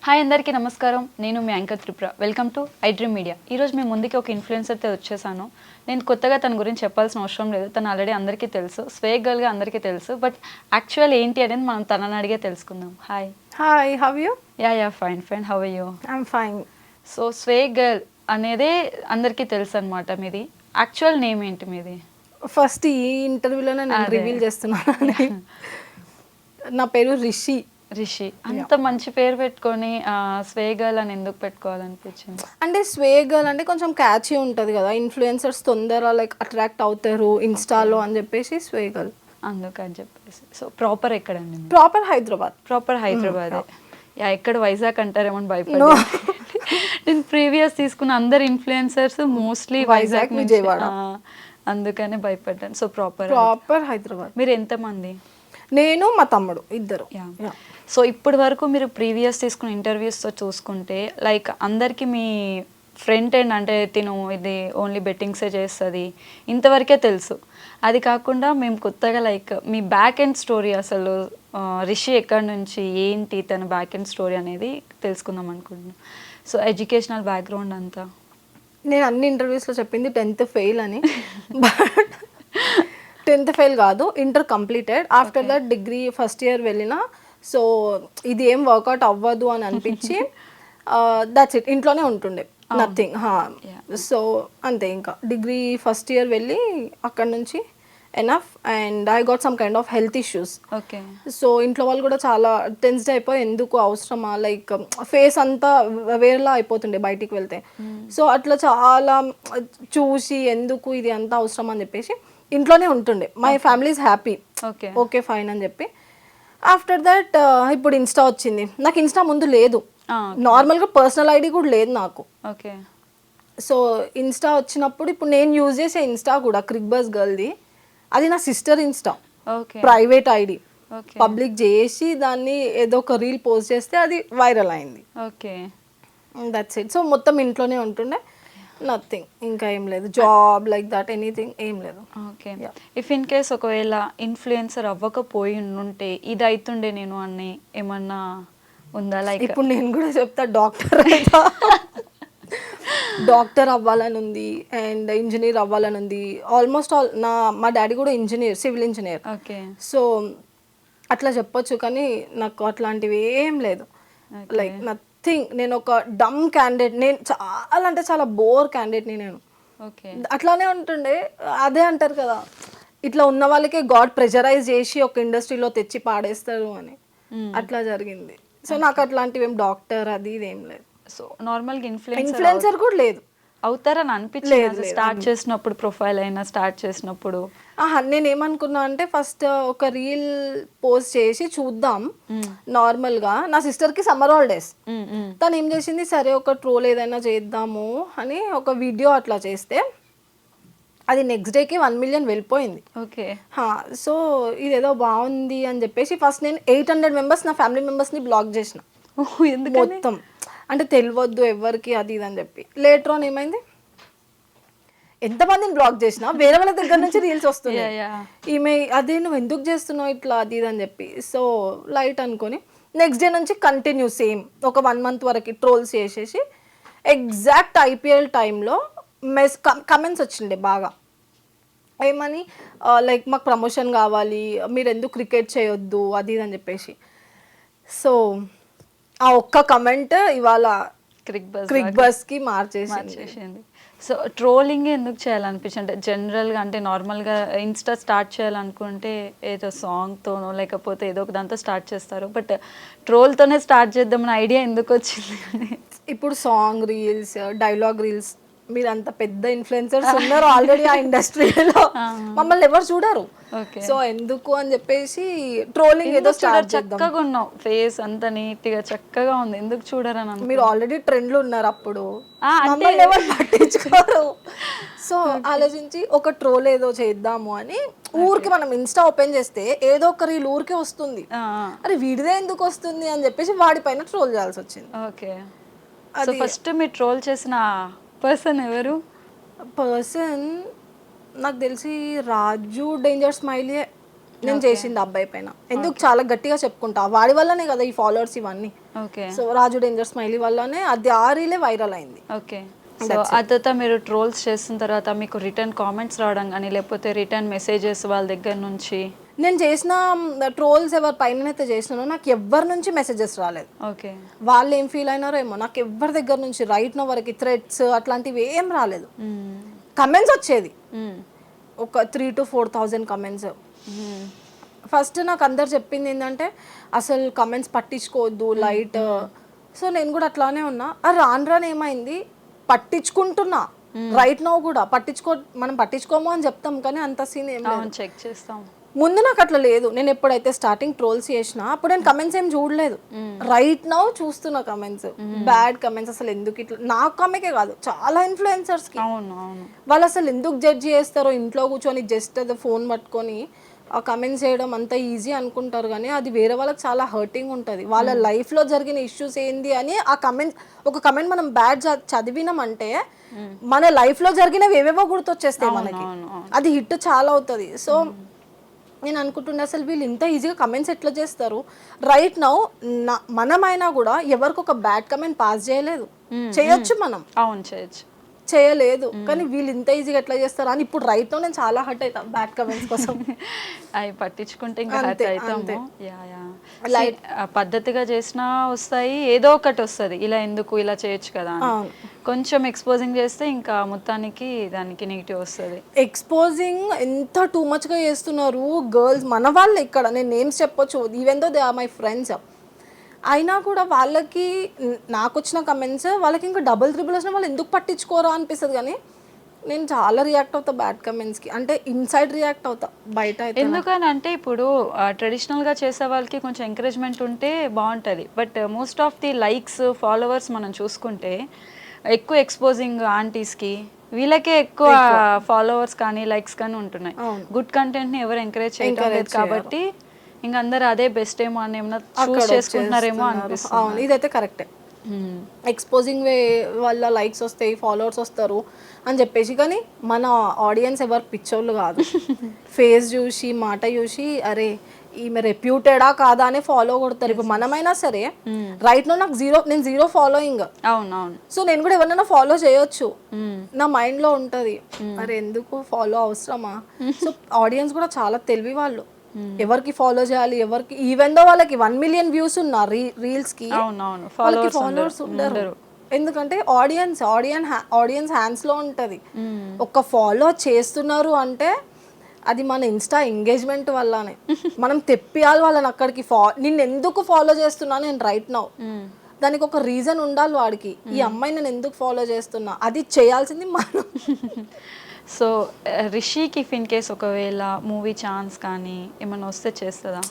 Hi అందరికీ నమస్కారం. నేను మీ anchor Tripura. Welcome to iDream Media. ఈరోజు మీ ముందుకి ఒక ఇన్ఫ్లుయెన్సర్తో వచ్చేసాను. నేను కొత్తగా తన గురించి చెప్పాల్సిన అవసరం లేదు, తను ఆల్రెడీ అందరికీ తెలుసు, స్వేగ్ గర్ల్గా అందరికీ తెలుసు. బట్ యాక్చువల్ ఏంటి అనేది మనం తనని అడిగే తెలుసుకుందాం. Hi. Hi, how you? Yeah fine. How are you? I'm fine. So swag girl అనేదే అందరికీ తెలుసు అనమాట. మీది యాక్చువల్ నేమ్ ఏంటి మీది? ఫస్ట్ ఈ ఇంటర్వ్యూలోనే నేను రివీల్ చేస్తున్నాను. నా పేరు రిషి. అంత మంచి పేరు పెట్టుకొని స్వేగ్ గర్ల్ అని ఎందుకు పెట్టుకోవాలనిపించింది? అంటే స్వేగ్ గర్ల్ అంటే కొంచెం క్యాచీ ఉంటుంది కదా, ఇన్ఫ్లుయెన్సర్స్ తొందరగా లైక్ అట్రాక్ట్ అవుతారు ఇన్స్టాలో అని చెప్పేసి స్వేగ్ గర్ల్ అందుకని చెప్పేసి. సో ప్రాపర్ ఎక్కడండి? ప్రాపర్ హైదరాబాద్. యా, ఎక్కడ వైజాగ్ అంటారేమో భయపడి. నేను ప్రీవియస్ తీసుకున్న అందరు ఇన్ఫ్లుయెన్సర్స్ మోస్ట్లీ వైజాగ్, విజయవాడ, అందుకనే భయపడ్డాను. So proper Hyderabad. మీరు ఎంతమంది? నేను మా తమ్ముడు ఇద్దరు. సో ఇప్పటి వరకు మీరు ప్రీవియస్ తీసుకున్న ఇంటర్వ్యూస్తో చూసుకుంటే లైక్ అందరికీ మీ ఫ్రంట్ ఎండ్ అంటే తిను ఇది ఓన్లీ బెట్టింగ్సే చేస్తుంది ఇంతవరకే తెలుసు. అది కాకుండా మేము కొత్తగా లైక్ మీ బ్యాక్ ఎండ్ స్టోరీ, అసలు రిషి ఎక్కడి నుంచి ఏంటి తన బ్యాక్ ఎండ్ స్టోరీ అనేది తెలుసుకుందాం అనుకుంటున్నాను. సో ఎడ్యుకేషనల్ బ్యాక్గ్రౌండ్ అంతా. నేను అన్ని ఇంటర్వ్యూస్లో చెప్పింది 10th ఫెయిల్ అని. బట్ 10th ఫెయిల్ కాదు, inter completed. After that degree first year వెళ్ళిన. సో ఇది ఏం వర్కౌట్ అవ్వదు అని అనిపించి దట్స్ ఇట్, ఇంట్లోనే ఉంటుండే, నథింగ్. సో అంతే, ఇంకా డిగ్రీ ఫస్ట్ ఇయర్ వెళ్ళి అక్కడ నుంచి enough. And I got some kind of health issues. Okay. So ఇంట్లో వాళ్ళు కూడా చాలా టెన్స్డ్ అయిపోయి, ఎందుకు అవసరమా, లైక్ ఫేస్ అంతా వేరేలా అయిపోతుండే బయటికి వెళ్తే. సో అట్లా చాలా చూసి ఎందుకు ఇది అంతా అవసరం అని చెప్పేసి ఇంట్లోనే ఉంటుండే. My family is happy, okay fine అని చెప్పి. ఆఫ్టర్ దట్ ఇప్పుడు ఇన్స్టా వచ్చింది. నాకు ఇన్స్టా ముందు లేదు, నార్మల్గా పర్సనల్ ఐడి కూడా లేదు నాకు. ఓకే. సో ఇన్స్టా వచ్చినప్పుడు ఇప్పుడు నేను యూజ్ చేసే ఇన్స్టా కూడా క్రిక్బస్ గర్ల్ది, అది నా sister Insta, private ID. Public చేసి దాన్ని ఏదో ఒక రీల్ పోస్ట్ చేస్తే అది వైరల్ అయింది. Okay, that's it. సో మొత్తం ఇంట్లోనే ఉంటుండే, నథింగ్, ఇంకా ఏం లేదు, జాబ్ లైక్ దట్ ఎనీథింగ్ ఏం లేదు. ఓకే. ఇఫ్ ఇన్ కేస్ ఒకవేళ ఇన్ఫ్లుయెన్సర్ అవ్వకపోయి ఉంటే ఇది అవుతుండే నేను అని ఏమన్నా ఉందా? లైక్ ఇప్పుడు నేను కూడా చెప్తా, డాక్టర్ అవ్వాలని ఉంది అండ్ ఇంజనీర్ అవ్వాలని ఉంది. ఆల్మోస్ట్ ఆల్ మా డాడీ కూడా engineer, civil engineer. Okay. So అట్లా చెప్పొచ్చు, కానీ నాకు అట్లాంటివి ఏం లేదు. Like nothing. నేను ఒక డమ్ క్యాండిడేట్, నేను చాలా అంటే చాలా బోర్ క్యాండిడేట్ని నేను. ఓకే. అట్లానే ఉంటుండే. అదే అంటారు కదా, ఇట్లా ఉన్న వాళ్ళకే గాడ్ ప్రెజరైజ్ చేసి ఒక ఇండస్ట్రీలో తెచ్చి పాడేస్తారు అని, అట్లా జరిగింది. సో నాకు అట్లాంటివి ఏం డాక్టర్ అది ఇది ఏం లేదు. సో నార్మల్గా ఇన్ఫ్లుయెన్సర్ కూడా లేదు. అవుతారని అనిపించలేదు స్టార్ట్ చేసినప్పుడు, ప్రొఫైల్ అయినా స్టార్ట్ చేసినప్పుడు? నేను ఏమనుకున్నా అంటే ఫస్ట్ ఒక రీల్ పోస్ట్ చేసి చూద్దాం నార్మల్గా. నా సిస్టర్కి సమ్మర్ హాలిడేస్, తను ఏం చేసింది, సరే ఒక ట్రోల్ ఏదైనా చేద్దాము అని ఒక వీడియో అట్లా చేస్తే అది నెక్స్ట్ డేకి 1 million వెళ్ళిపోయింది. ఓకే. సో ఇదేదో బాగుంది అని చెప్పేసి ఫస్ట్ నేను 800 members నా ఫ్యామిలీ మెంబర్స్ని బ్లాక్ చేసిన మొత్తం. అంటే తెలియవద్దు ఎవరికి అది ఇది అని చెప్పి. లేటర్ ఆన్ ఏమైంది, ఎంతమందిని బ్లాక్ చేసినా వేరే వాళ్ళ దగ్గర నుంచి రీల్స్ వస్తున్నాయి, ఈమె అదే నువ్వు ఎందుకు చేస్తున్నావు ఇట్లా అది ఇది అని చెప్పి. సో లైట్ అనుకొని నెక్స్ట్ డే నుంచి కంటిన్యూ సేమ్ ఒక 1 month వరకు ట్రోల్స్ చేసేసి ఎగ్జాక్ట్ IPL టైంలో కమెంట్స్ వచ్చిండే బాగా. ఏమని, లైక్ మాకు ప్రమోషన్ కావాలి, మీరు ఎందుకు క్రికెట్ చేయొద్దు అది ఇది అని చెప్పేసి. సో ఆ ఒక్క కమెంట్ ఇవాళ క్రిక్బస్కి మార్చేసింది. సో ట్రోలింగ్ ఎందుకు చేయాలనిపించింది? అంటే జనరల్గా అంటే నార్మల్గా ఇన్స్టా స్టార్ట్ చేయాలనుకుంటే ఏదో సాంగ్తోనో లేకపోతే ఏదో ఒక దాంతో స్టార్ట్ చేస్తారు, బట్ ట్రోల్తోనే స్టార్ట్ చేద్దామని ఐడియా ఎందుకు వచ్చింది? ఇప్పుడు సాంగ్ రీల్స్, డైలాగ్ రీల్స్, మీరు అంత పెద్ద ఇన్ఫ్లుయెన్సర్స్ ఉన్నారు ఆల్రెడీ ఆ ఇండస్ట్రీలో, మమ్మల్ని ఎవరు చూడరు. సో ఎందుకు అని చెప్పేసి ట్రోలింగ్ ఏదో స్టార్ట్ చేద్దాం. చక్కగా ఉన్నావు, ఫేస్ అంత నీట్ గా చక్కగా ఉంది, ఎందుకు చూడరని. మీరు ఆల్రెడీ ట్రెండ్లు ఉన్నారు అప్పుడు, మమ్మల్ని ఎవరు పట్టించుకోరు. సో ఆలోచించి ఒక ట్రోల్ ఏదో చేద్దాము అని ఊరికి మనం ఇన్స్టా ఓపెన్ చేస్తే ఏదో ఒక రీల్ ఊరికే వస్తుంది, అరే వీడిదే ఎందుకు వస్తుంది అని చెప్పేసి వాడిపైన ట్రోల్ చేయాల్సి వచ్చింది. ఓకే. సో ఫస్ట్ మీరు ట్రోల్ చేసిన పర్సన్ ఎవరు? పర్సన్ నాకు తెలిసి రాజు డేంజర్ స్మైలీ నేను చేసింది అబ్బాయి పైన. ఎందుకు చాలా గట్టిగా చెప్పుకుంటా, వాడి వల్లనే కదా ఈ ఫాలోవర్స్ ఇవన్నీ. ఓకే. సో రాజు డేంజర్ స్మైలీ వల్లనే అది ఆ రీలే వైరల్ అయింది. ఓకే. సో ఆ తర్వాత మీరు ట్రోల్స్ చేసిన తర్వాత మీకు రిటర్న్ కామెంట్స్ రావడం కానీ లేకపోతే రిటర్న్ మెసేజెస్ వాళ్ళ దగ్గర నుంచి? నేను చేసిన ట్రోల్స్ ఎవరి పైనైతే చేసినానో నాకు ఎవ్వరి నుంచి మెసేజెస్ రాలేదు. ఓకే. వాళ్ళు ఏం ఫీల్ అయినారో ఏమో, నాకు ఎవరి దగ్గర నుంచి రైట్ నో వరకు థ్రెడ్స్ అట్లాంటివి ఏం రాలేదు. కమెంట్స్ వచ్చేది ఒక 3,000 to 4,000 కమెంట్స్. ఫస్ట్ నాకు అందరు చెప్పింది ఏంటంటే అసలు కమెంట్స్ పట్టించుకోవద్దు లైట్. సో నేను కూడా అట్లానే ఉన్నా. రాను రాను ఏమైంది, పట్టించుకుంటున్నా. రైట్ నో కూడా మనం పట్టించుకోము అని చెప్తాం కానీ అంత సీన్ ఏం లేదు, చెక్ చేస్తాం. ముందు నాకు అట్లా లేదు. నేను ఎప్పుడైతే స్టార్టింగ్ ట్రోల్స్ చేసినా అప్పుడు నేను కమెంట్స్ ఏం చూడలేదు. రైట్ నౌ చూస్తున్నా కమెంట్స్, బ్యాడ్ కమెంట్స్. అసలు ఎందుకు ఇట్లా, నాకు కమెకే కాదు చాలా ఇన్ఫ్లుయెన్సర్స్ కి వాళ్ళు అసలు ఎందుకు జడ్జ్ చేస్తారో, ఇంట్లో కూర్చొని జస్ట్ అది ఫోన్ పట్టుకొని ఆ కమెంట్స్ చేయడం అంత ఈజీ అనుకుంటారు కానీ అది వేరే వాళ్ళకి చాలా హర్టింగ్ ఉంటుంది. వాళ్ళ లైఫ్లో జరిగిన ఇష్యూస్ ఏంది అని ఆ కమెంట్, ఒక కమెంట్ మనం బ్యాడ్ చదివినామంటే మన లైఫ్లో జరిగినవి ఏవేవో గుర్తొచ్చేస్తాయి మనకి, అది హిట్ చాలా అవుతుంది. సో నేను అనుకుంటుండే అసలు వీళ్ళు ఇంత ఈజీగా కమెంట్స్ ఎట్లా చేస్తారు. రైట్ నౌ మనమైనా కూడా ఎవరికి ఒక బ్యాడ్ కమెంట్ పాస్ చేయలేదు, చేయొచ్చు మనం, అవును చేయొచ్చు, చేయలేదు. కానీ వీళ్ళు ఇంత ఈజీగా ఎట్లా చేస్తారు అని ఇప్పుడు రైట్ నౌ నేను చాలా హర్ట్ అవుతా బ్యాడ్ కమెంట్స్ కోసం. అవి పట్టించుకుంటే ఇంకా హర్ట్ అవుతాము. లైట్ పద్ధతిగా చేసినా వస్తాయి, ఏదో ఒకటి వస్తుంది, ఇలా ఎందుకు ఇలా చేయొచ్చు కదా అని. కొంచెం ఎక్స్పోజింగ్ చేస్తే ఇంకా మొత్తానికి దానికి నెగిటివ్ వస్తుంది. ఎక్స్పోజింగ్ ఎంత టూ మచ్గా చేస్తున్నారు గర్ల్స్, మన వాళ్ళు ఇక్కడ. నేను నేమ్స్ చెప్పొచ్చు, even though they are my friends. అయినా కూడా వాళ్ళకి నాకు వచ్చిన కమెంట్స్ వాళ్ళకి ఇంకా డబుల్ ట్రిపుల్ వచ్చిన వాళ్ళు ఎందుకు పట్టించుకోరా అనిపిస్తుంది. కానీ నేను చాలా రియాక్ట్ అవుతా బ్యాడ్ కమెంట్స్కి, అంటే ఇన్సైడ్ రియాక్ట్ అవుతా, బయట అయితే. ఎందుకని అంటే ఇప్పుడు ట్రెడిషనల్గా చేసే వాళ్ళకి కొంచెం ఎంకరేజ్మెంట్ ఉంటే బాగుంటుంది. But most of the likes followers మనం చూసుకుంటే ఎక్కువ ఎక్స్పోజింగ్ ఆంటీస్కి వీళ్ళకే ఎక్కువ ఫాలోవర్స్ కానీ లైక్స్ కానీ ఉంటున్నాయి. గుడ్ కంటెంట్ని ఎవరు ఎంకరేజ్ చేయడం లేదు కాబట్టి ఇంకా అందరు అదే బెస్ట్ ఏమో అని ఏమన్నా చూస్ చేసుకుంటున్నారేమో అనిపిస్తుంది. ఇదైతే కరెక్టే. ఎక్స్పోజింగ్ వే వల్ల లైక్స్ వస్తాయి, ఫాలోవర్స్ వస్తారు అని చెప్పేసి. కానీ మన ఆడియన్స్ ఎవరు పిచ్చోళ్ళు కాదు. ఫేస్ చూసి మాట చూసి అరే ఈమె రెప్యూటెడా కాదా అని ఫాలో కొడతారు. ఇప్పుడు మనమైనా సరే రైట్ లో నాకు నేను జీరో ఫాలోయింగ్. అవునవును. సో నేను కూడా ఎవరినైనా ఫాలో చేయొచ్చు, నా మైండ్ లో ఉంటది అరే ఎందుకు ఫాలో అవసరమా. సో ఆడియన్స్ కూడా చాలా తెలివి వాళ్ళు, ఎవరికి ఫాలో చేయాలి, ఎవరికి. ఈవెన్ దో వాళ్ళకి 1 million వ్యూస్ ఉన్న రీల్స్ కి ఫాలోవర్స్ ఉండరు. ఎందుకంటే ఆడియన్స్ హ్యాండ్స్ లో ఉంటది. ఒక ఫాలో చేస్తున్నారు అంటే అది మన ఇన్స్టా ఎంగేజ్మెంట్ వల్లనే. మనం తెప్పియాలి వాళ్ళని అక్కడికి. నిన్ను ఎందుకు ఫాలో చేస్తున్నా నేను రైట్ నౌ, దానికి ఒక రీజన్ ఉండాలి వాడికి. ఈ అమ్మాయి నేను ఎందుకు ఫాలో చేస్తున్నా, అది చేయాల్సింది మనం. సో రిషికి ఇఫ్ ఇన్ కేస్ ఒకవేళ మూవీ ఛాన్స్ కానీ ఏమైనా వస్తే చేస్తుందా?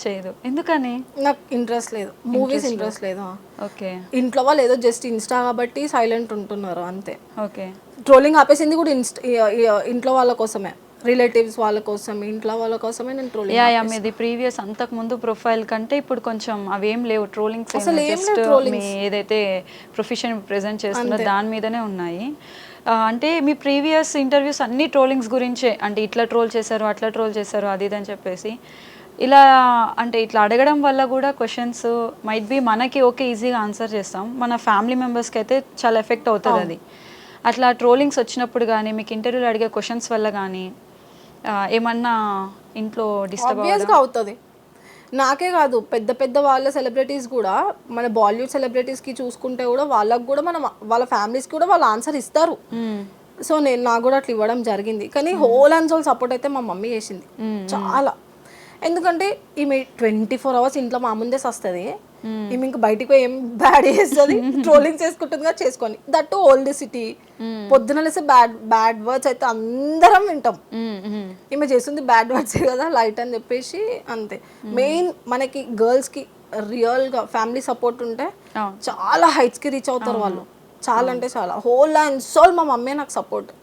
చేయదు. ఎందుకని? నాకు ఇంట్రెస్ట్ లేదు, మూవీస్ ఇంట్రెస్ట్ లేదు. ఓకే. ఇంట్లో వాళ్ళు ఏదో జస్ట్ ఇన్స్టా కాబట్టి సైలెంట్ ఉంటున్నారు అంతే. ఓకే. ట్రోలింగ్ ఆపేసింది కూడా ఇంట్లో వాళ్ళ కోసమే, రిలేటివ్స్ వాళ్ళ కోసం, ఇంట్లో వాళ్ళ కోసమే నేను ట్రోలింగ్. మీది ప్రీవియస్ అంతకు ముందు ప్రొఫైల్ కంటే ఇప్పుడు కొంచెం అవేం లేవు ట్రోలింగ్స్, జస్ట్ ఏదైతే ప్రొఫెషన్ ప్రెజెంట్ చేస్తున్నారో దాని మీదనే ఉన్నాయి. అంటే మీ ప్రీవియస్ ఇంటర్వ్యూస్ అన్ని ట్రోలింగ్స్ గురించే, అంటే ఇట్లా ట్రోల్ చేశారు అట్లా ట్రోల్ చేశారు అది ఇది అని చెప్పేసి ఇలా, అంటే ఇట్లా అడగడం వల్ల కూడా క్వశ్చన్స్ మైట్ బి మనకి ఓకే ఈజీగా ఆన్సర్ చేస్తాం, మన ఫ్యామిలీ మెంబర్స్కి అయితే చాలా ఎఫెక్ట్ అవుతుంది అది. అట్లా ట్రోలింగ్స్ వచ్చినప్పుడు కానీ మీకు ఇంటర్వ్యూలో అడిగే క్వశ్చన్స్ వల్ల కానీ ఏమన్నా ఇంట్లో డిస్టర్బ్ అవుతుంది? నాకే కాదు, పెద్ద పెద్ద వాళ్ళ సెలబ్రిటీస్ కూడా, మన బాలీవుడ్ సెలబ్రిటీస్కి చూసుకుంటే కూడా వాళ్ళకు కూడా మనం వాళ్ళ ఫ్యామిలీస్కి కూడా వాళ్ళు ఆన్సర్ ఇస్తారు. సో నాకు కూడా అట్లా ఇవ్వడం జరిగింది. కానీ హోల్ అండ్ సోల్ సపోర్ట్ అయితే మా మమ్మీ చేసింది చాలా. ఎందుకంటే ఈమె 24 hours ఇంట్లో మా ముందే వస్తుంది, ఈమె ఇంకా బయటికి పోయి ఏం బ్యాడ్ చేస్తుంది, ట్రోలింగ్ చేసుకుంటుంది కదా చేసుకొని. దట్ ఓల్డ్ సిటీ, పొద్దున లేస్తే బ్యాడ్ వర్డ్స్ అయితే అందరం వింటాం. ఈమె చేస్తుంది బ్యాడ్ వర్డ్స్ కదా లైట్ అని చెప్పేసి అంతే. మెయిన్ మనకి గర్ల్స్ కి రియల్ గా ఫ్యామిలీ సపోర్ట్ ఉంటే చాలా హైట్స్ కి రీచ్ అవుతారు వాళ్ళు. చాలా అంటే చాలా. హోల్ అండ్ సోల్ మా మమ్మీ నాకు సపోర్ట్.